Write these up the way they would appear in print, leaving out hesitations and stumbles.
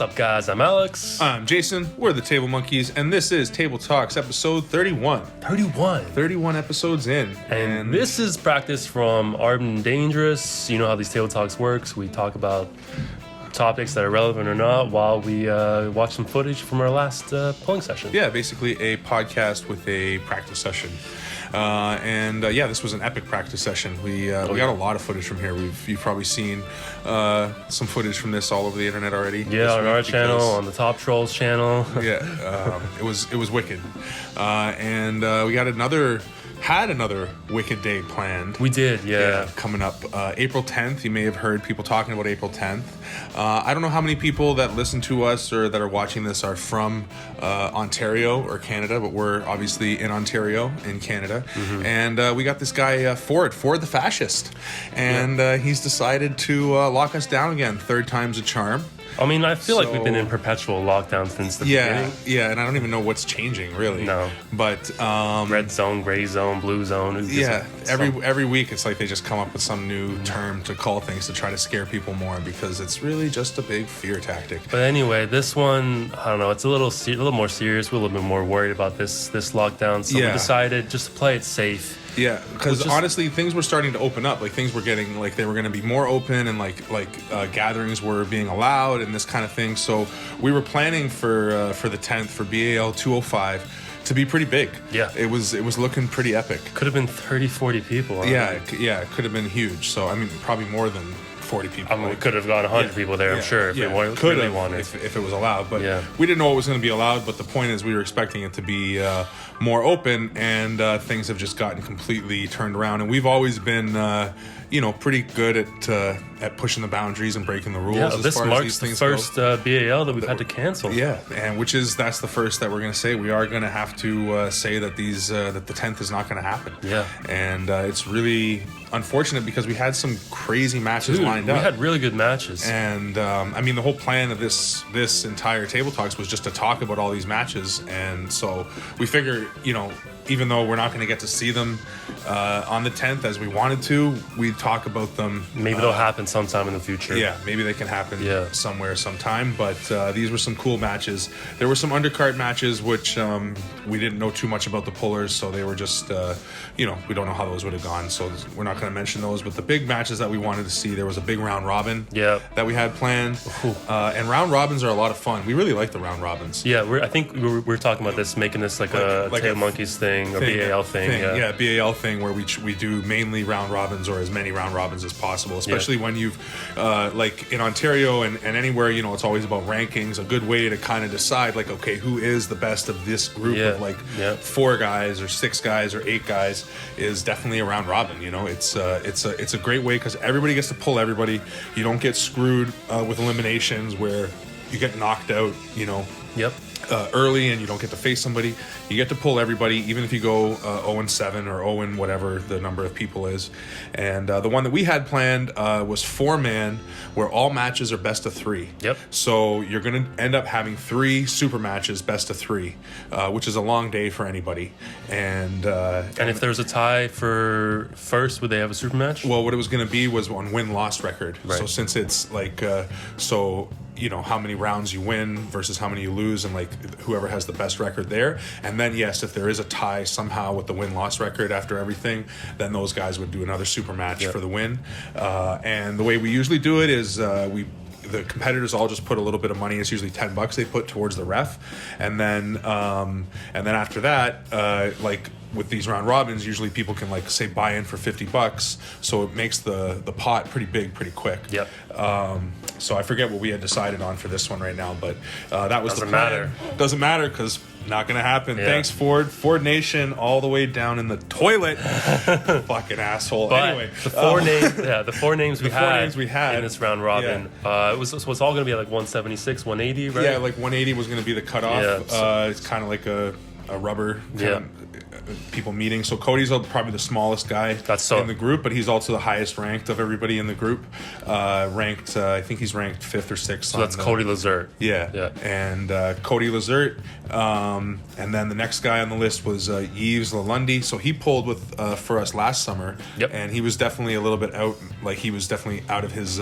What's up, guys? I'm Alex. I'm Jason. We're the Table Monkeys, and this is Table Talks, episode 31. 31 episodes in. And this is practice from Armed and Dangerous. You know how these Table Talks works. We talk about topics that are relevant or not while we watch some footage from our last polling session. Yeah, basically a podcast with a practice session. This was an epic practice session. We got a lot of footage from here. You've probably seen some footage from this all over the internet already. Yeah, on our channel, on the Top Trolls channel. It was wicked. We had another wicked day planned. We did, yeah. Coming up April 10th. You may have heard people talking about April 10th. I don't know how many people that listen to us or that are watching this are from Ontario or Canada, but we're obviously in Ontario, in Canada. Mm-hmm. And we got this guy, Ford the fascist. And he's decided to lock us down again. Third time's a charm. I mean, I feel like we've been in perpetual lockdown since the beginning. Yeah, and I don't even know what's changing, really. No. But red zone, gray zone, blue zone. Every week it's like they just come up with some new term to call things to try to scare people more because it's really just a big fear tactic. But anyway, this one, I don't know, it's a little more serious. We're a little bit more worried about this lockdown, so we decided just to play it safe. Yeah, because honestly, things were starting to open up. Like things were getting they were going to be more open, and gatherings were being allowed, and this kind of thing. So we were planning for the 10th for BAL 205 to be pretty big. Yeah, it was looking pretty epic. Could have been 30-40 people. It could have been huge. So I mean, probably more than 40 people. I mean, we could have got 100 people there, I'm sure, if we really wanted. If it was allowed. But we didn't know what was going to be allowed. But the point is we were expecting it to be more open, and things have just gotten completely turned around. And we've always been, pretty good at pushing the boundaries and breaking the rules. Yeah, this marks the first BAL that we've had to cancel. Yeah, and that's the first that we're going to say. We are going to have to say that that the 10th is not going to happen. Yeah. And it's really unfortunate because we had some crazy matches lined up. We had really good matches. And the whole plan of this entire Table Talks was just to talk about all these matches. And so we figure, even though we're not going to get to see them on the 10th as we wanted to, we'd talk about them. Maybe they'll happen sometime in the future. Yeah, maybe they can happen somewhere, sometime. But these were some cool matches. There were some undercard matches, which we didn't know too much about the pullers, so they were just, we don't know how those would have gone. So we're not going to mention those. But the big matches that we wanted to see, there was a big round robin that we had planned. And round robins are a lot of fun. We really like the round robins. Yeah, I think we're talking about this, making this like a Table Monkeys thing, or BAL thing. Yeah, BAL thing where we do mainly round robins or as many round robins as possible, especially when you've in Ontario and anywhere, it's always about rankings. A good way to kind of decide who is the best of this group of 4 guys or 6 guys or 8 guys is definitely a round robin. It's a great way because everybody gets to pull everybody. You don't get screwed with eliminations where you get knocked out, early and you don't get to face somebody. You get to pull everybody, even if you go 0-7 or 0 whatever the number of people is. And the one that we had planned was 4-man, where all matches are best of 3. Yep. So you're going to end up having 3 super matches, best of 3, which is a long day for anity. And if there's a tie for first, would they have a super match? Well, what it was going to be was on win-loss record. Right. So since it's how many rounds you win versus how many you lose, and whoever has the best record there. And then if there is a tie somehow with the win-loss record after everything, then those guys would do another super match for the win. And the way we usually do it is the competitors all just put a little bit of money. It's usually $10 they put towards the ref, and then after that, with these round robins, usually people can say buy in for $50, so it makes the pot pretty big pretty quick. Yep. So I forget what we had decided on for this one right now, but that was Doesn't the plan. matter. Doesn't matter because not gonna happen. Yeah. Thanks, Ford Nation, all the way down in the toilet. Fucking asshole. But anyway, the four names we had in this round robin. Yeah. It was all going to be 176, 180, right? Yeah, 180 was gonna be the cutoff. Yeah, it's kind of like a rubber kind of people meeting. So Cody's probably the smallest guy in the group, but he's also the highest ranked of everybody in the group. I think he's ranked 5th or 6th. So that's Cody Lazert. Yeah. And Cody Lazert. And then the next guy on the list was Yves Lalundy. So he pulled for us last summer. Yep. And he was definitely a little bit out. He was definitely out of his.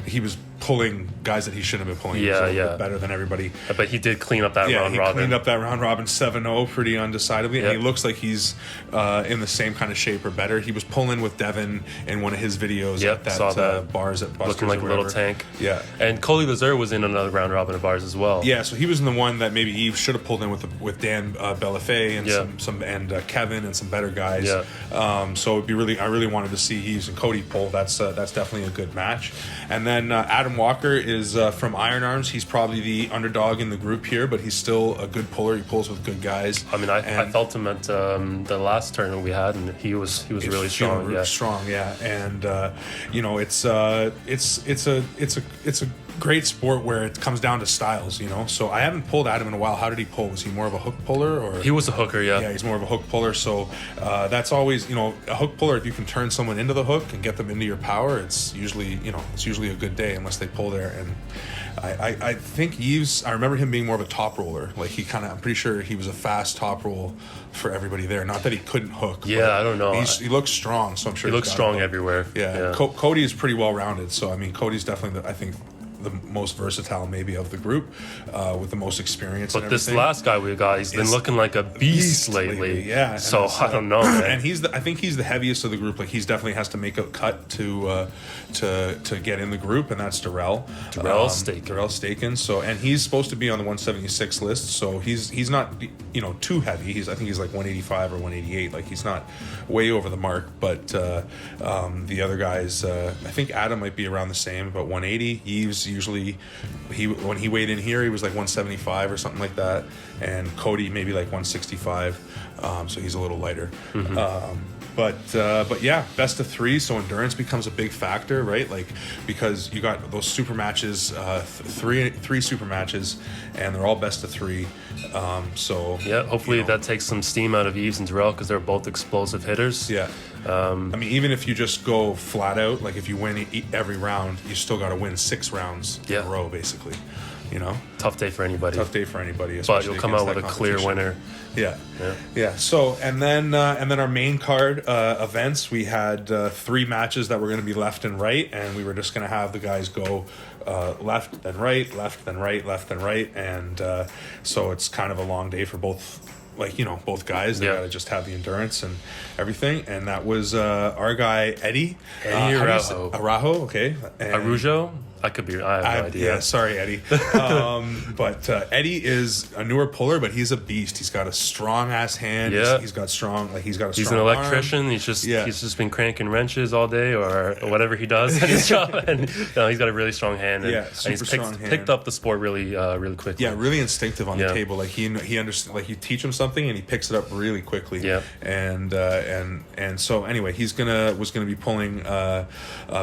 He was pulling guys that he shouldn't have been pulling. He was a little bit better than everybody. But he did clean up that round robin. He cleaned up that round robin 7-0 pretty undecidedly, and he looks like he's in the same kind of shape or better. He was pulling with Devin in one of his videos at that bars at Buster's, looking like a little tank. Yeah, and Cody Lazare was in another round robin of ours as well. Yeah, so he was in the one that maybe Yves should have pulled in with Dan Bellafay and some Kevin and some better guys. Yeah. So it'd be I really wanted to see Yves and Cody pull. That's definitely a good match. And then Adam Walker is from Iron Arms. He's probably the underdog in the group here, but he's still a good puller. He pulls with good guys. I mean, I felt him at the last tournament we had, and he was really strong. Strong, yeah. And it's a great sport where it comes down to styles, So I haven't pulled Adam in a while. How did he pull? Was he more of a hook puller, or he was a hooker? Yeah, he's more of a hook puller. So that's always, a hook puller. If you can turn someone into the hook and get them into your power, it's usually a good day, unless they pull there. And I think Yves, I remember him being more of a top roller. Like I'm pretty sure he was a fast top roll for everybody there. Not that he couldn't hook. Yeah, I don't know. He looks strong, so I'm sure he looks strong everywhere. Yeah. Cody is pretty well rounded. So I mean, Cody's definitely I think the most versatile maybe of the group, with the most experience. But this last guy we got, he's been looking like a beast lately. Yeah. So I don't know, man. And I think he's the heaviest of the group. Like he's definitely has to make a cut to get in the group, and that's Darrell. Darrell Staken. So, and he's supposed to be on the 176 list. So he's not too heavy. I think he's like 185 or 188. Like he's not way over the mark. But the other guys, I think Adam might be around the same, about 180. Yves usually when he weighed in here, he was like 175 or something like that, and Cody maybe like 165, so he's a little lighter. But yeah, best of three, so endurance becomes a big factor, right? Like, because you got those super matches, three super matches, and they're all best of three. So yeah, hopefully that takes some steam out of Yves and Darrell, because they're both explosive hitters. Yeah. I mean, even if you just go flat out, like if you win every round, you still got to win 6 rounds in a row, basically. Tough day for anybody. But you'll come out with a clear winner. Yeah. So and then our main card events, we had 3 matches that were going to be left and right, and we were just going to have the guys go left then right, left then right, left then right, and so it's kind of a long day for both. Both guys, they gotta just have the endurance and everything. And that was our guy Eddie Araujo, okay. Arujo? I have no idea. Yeah, sorry, Eddie. But Eddie is a newer puller, but he's a beast. He's got a strong ass hand. Yeah. He's got a strong He's an electrician. Arm. He's just been cranking wrenches all day or whatever he does at his job. And he's got a really strong hand. And, super strong hand. Picked up the sport really quickly. Yeah, really instinctive on the table. Like he understands. Like you teach him something and he picks it up really quickly. Yeah. And so anyway, was gonna be pulling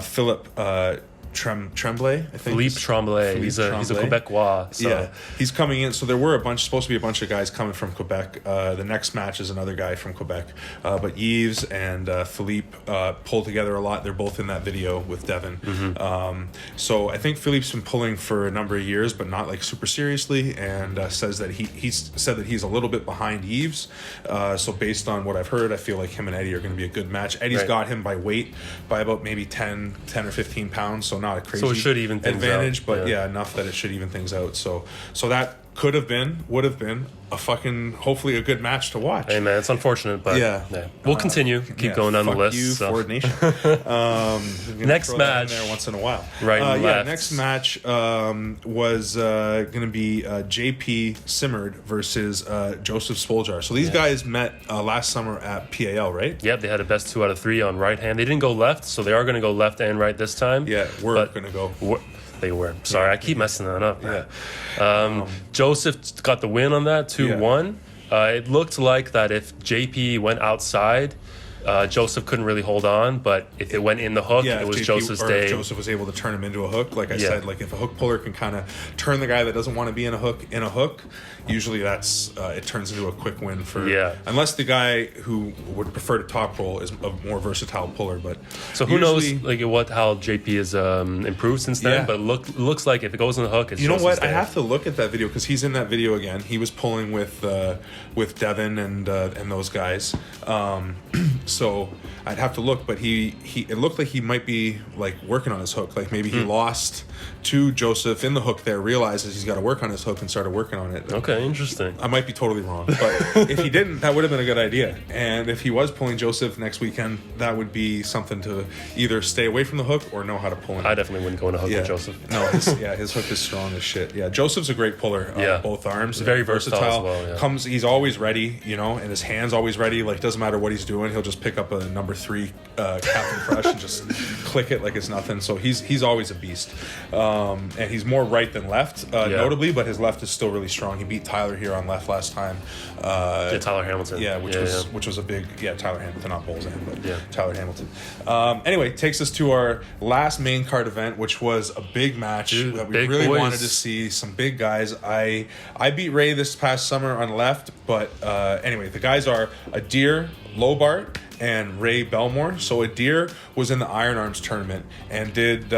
Philip. Tremblay, I think. Philippe Tremblay. He's a Quebecois. So. Yeah, he's coming in. So there were supposed to be a bunch of guys coming from Quebec. The next match is another guy from Quebec. But Yves and Philippe pull together a lot. They're both in that video with Devin. Mm-hmm. So I think Philippe's been pulling for a number of years, but not like super seriously, and says that he's said that he's a little bit behind Yves. So based on what I've heard, I feel like him and Eddie are going to be a good match. Eddie's got him by weight by about maybe 10 or 15 pounds. So not a crazy it should even things advantage, out. But enough that it should even things out. So that would have been a fucking, hopefully a good match to watch. Hey man, it's unfortunate, but we'll continue. Keep going down the list. You, Ford Nation. Next match there once in a while. Right. Left. Next match was going to be JP Simmerd versus Joseph Spoljar. So these guys met last summer at PAL, right? Yep, they had a best 2 out of 3 on right hand. They didn't go left, so they are going to go left and right this time. Yeah, we're going to go. They were. Sorry, I keep messing that up. Yeah. Joseph got the win on that, 2-1. It looked like that if JP went outside, Joseph couldn't really hold on, but if it went in the hook, it was Joseph's day. If Joseph was able to turn him into a hook, like I said, like if a hook puller can kind of turn the guy that doesn't want to be in a hook, usually that's it turns into a quick win for unless the guy who would prefer to top roll is a more versatile puller. But so who knows how JP has improved since then? But looks like if it goes in the hook, it's Joseph's day. I have to look at that video because he's in that video again. He was pulling with Devin and those guys. So I'd have to look, but it looked like he might be like working on his hook. Like maybe he lost to Joseph in the hook there, realizes he's got to work on his hook and started working on it. Okay, interesting. I might be totally wrong, but if he didn't, that would have been a good idea. And if he was pulling Joseph next weekend, that would be something to either stay away from the hook or know how to pull him. I definitely wouldn't go in a hook with Joseph. No, his hook is strong as shit. Yeah, Joseph's a great puller. Both arms, very versatile. As well, he's always ready, and his hand's always ready. Like doesn't matter what he's doing, he'll just pick up a number 3 Captain Fresh and just click it like it's nothing. So he's always a beast, and he's more right than left, notably, but his left is still really strong. He beat Tyler here on left last time. Tyler Hamilton. Yeah, which was a big Tyler Hamilton, not Bolzan, but Tyler Hamilton. Anyway, takes us to our last main card event, which was a big match that we really wanted to see. Some big guys. I beat Ray this past summer on left, but anyway, the guys are Adir Lobart and Ray Belmore. So Adir was in the Iron Arms tournament and did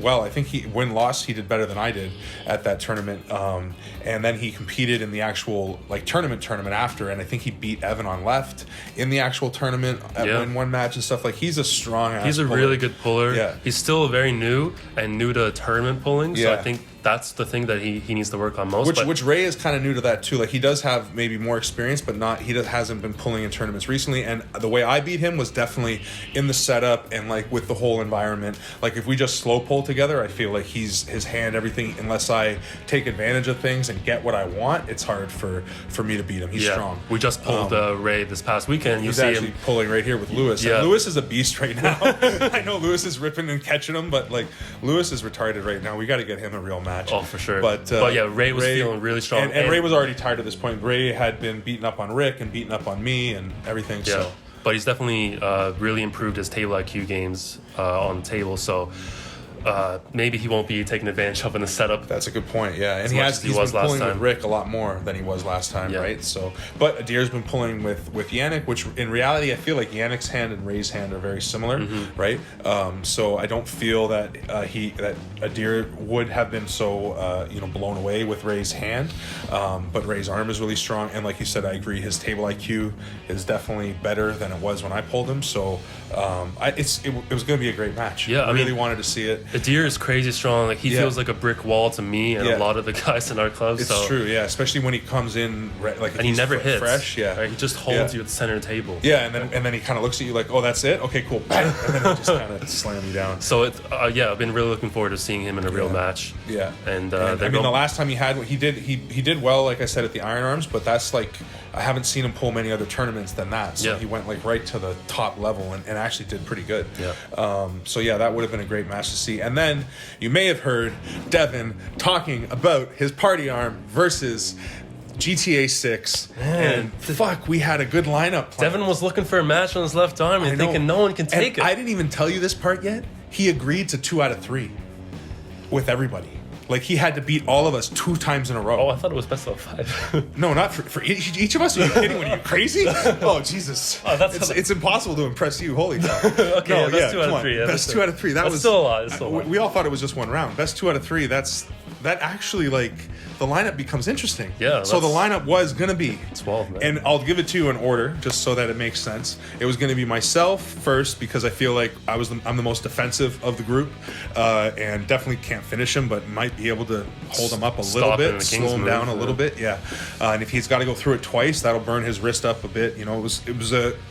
well. I think he win-loss he did better than I did at that tournament. And then he competed in the actual tournament after, and I think he beat Evan on left in the actual tournament in one match and stuff. Like he's a strong ass He's a puller. really good puller. Yeah. He's still very new to tournament pulling. So I think that's the thing that he needs to work on most. Which Ray is kind of new to that too. Like he does have maybe more experience, but hasn't been pulling in tournaments recently. And the way I beat him was definitely in the setup and with the whole environment. Like if we just slow pull together, I feel like his hand, everything. Unless I take advantage of things and get what I want, it's hard for me to beat him. He's strong. We just pulled Ray this past weekend. He's actually pulling right here with Lewis. Yeah. And Lewis is a beast right now. I know Lewis is ripping and catching him, but Lewis is retarded right now. We got to get him a real match. Oh, for sure. But Ray was feeling really strong. And Ray was already tired at this point. Ray had been beaten up on Rick and beaten up on me and everything. Yeah. So. But he's definitely really improved his table IQ games on the table. So maybe he won't be taking advantage of in the setup. That's a good point, yeah. And he's been pulling with Rick a lot more than he was last time, right? So, but Adir's been pulling with Yannick, which in reality I feel like Yannick's hand and Ray's hand are very similar, right? So I don't feel that that Adir would have been so blown away with Ray's hand, but Ray's arm is really strong, and like you said, I agree. His table IQ is definitely better than it was when I pulled him. So it was going to be a great match. Yeah, I really wanted to see it. Adir is crazy strong. He feels like a brick wall to me and a lot of the guys in our club. It's true, yeah. Especially when he comes in, and he never hits fresh. Yeah, right? He just holds you at the center of the table. Yeah, and then he kind of looks at you like, oh, that's it. Okay, cool. Bang! And then he just kind of slam you down. So I've been really looking forward to seeing him in a real match. Yeah, and the last time he did well, like I said, at the Iron Arms, but that's I haven't seen him pull many other tournaments than that. So he went right to the top level and actually did pretty good. Yeah. So that would have been a great match to see. And then you may have heard Devin talking about his party arm versus GTA 6. Man, and we had a good lineup plan. Devin was looking for a match on his left arm and thinking no one can take it. I didn't even tell you this part yet. He agreed to 2 out of 3 with everybody. He had to beat all of us 2 times in a row. Oh, I thought it was best of 5. No, not for each of us. Are you kidding? Are you crazy? Oh, Jesus. Oh, it's impossible to impress you. Holy cow. Okay, best 2 out of 3. Best 2 out of 3. That's still a lot. We all thought it was just one round. Best 2 out of 3. That actually, the lineup becomes interesting. Yeah. So the lineup was going to be 12, man. And I'll give it to you in order, just so that it makes sense. It was going to be myself first, because I feel like I'm the most defensive of the group, and definitely can't finish him, but might be able to hold him up a little bit, slow him down a little bit. Yeah. And if he's got to go through it twice, that'll burn his wrist up a bit. It was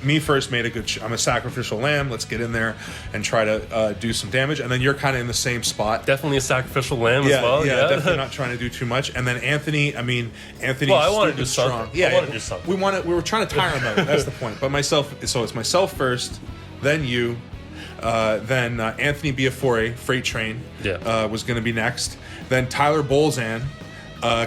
me first made a good. I'm a sacrificial lamb. Let's get in there and try to do some damage. And then you're kind of in the same spot. Definitely a sacrificial lamb as well. Yeah, definitely not trying to do too much. And then Anthony. Well, I wanted to do strong. Something. I wanted to do something. We were trying to tire him out. That's the point. But myself. So it's myself first, then you, then Anthony Biafore, Freight Train, was going to be next. Then Tyler Bolzan,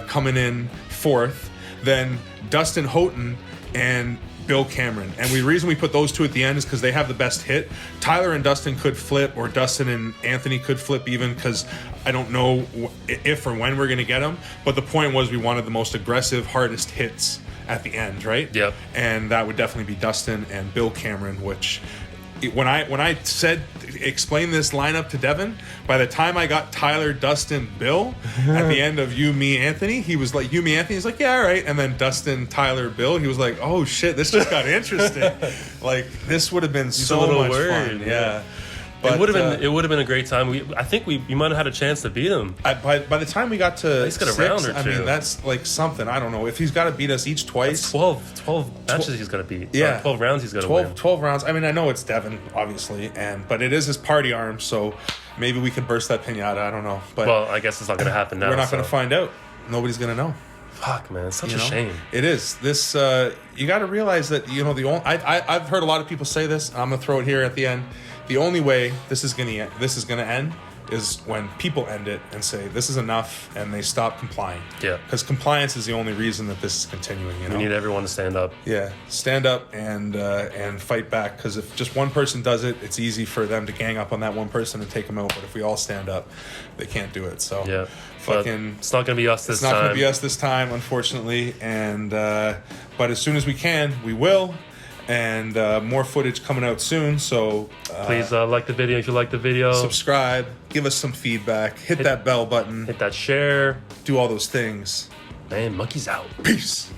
coming in 4th. Then Dustin Houghton and Bill Cameron. And the reason we put those 2 at the end is because they have the best hit. Tyler and Dustin could flip, or Dustin and Anthony could flip even, because I don't know if or when we're going to get them. But the point was we wanted the most aggressive, hardest hits at the end, right? Yep. And that would definitely be Dustin and Bill Cameron, which when I said explain this lineup to Devin, by the time I got Tyler, Dustin, Bill at the end of you, me, Anthony, he was like, you, me, Anthony. He's like, yeah, all right. And then Dustin, Tyler, Bill. He was like, oh shit, this just got interesting. Like this would have been so much fun. Yeah. But, it would have been a great time. I think we might have had a chance to beat him. By the time we got to he's got a 6, round or two. I mean, that's like something. I don't know if he's got to beat us each twice. That's 12 matches he's got to beat. Yeah, 12 rounds he's got to win. 12 rounds. I mean, I know it's Devin, obviously, but it is his party arm, so maybe we can burst that pinata. I don't know, but well, I guess it's not going to happen now. We're not going to find out. Nobody's going to know. Fuck, man, it's such a shame. It is. This you got to realize that I've heard a lot of people say this. I'm going to throw it here at the end. The only way this is going to end is when people end it and say this is enough and they stop complying. Yeah. Because compliance is the only reason that this is continuing. You know? We need everyone to stand up. Yeah, stand up and fight back. Because if just one person does it, it's easy for them to gang up on that one person and take them out. But if we all stand up, they can't do it. So yeah, it's not going to be us this time. It's not going to be us this time, unfortunately. And but as soon as we can, we will. And more footage coming out soon, so please like the video if you like the video. Subscribe, give us some feedback, hit that bell button, hit that share, do all those things. Man, Monkey's out. Peace.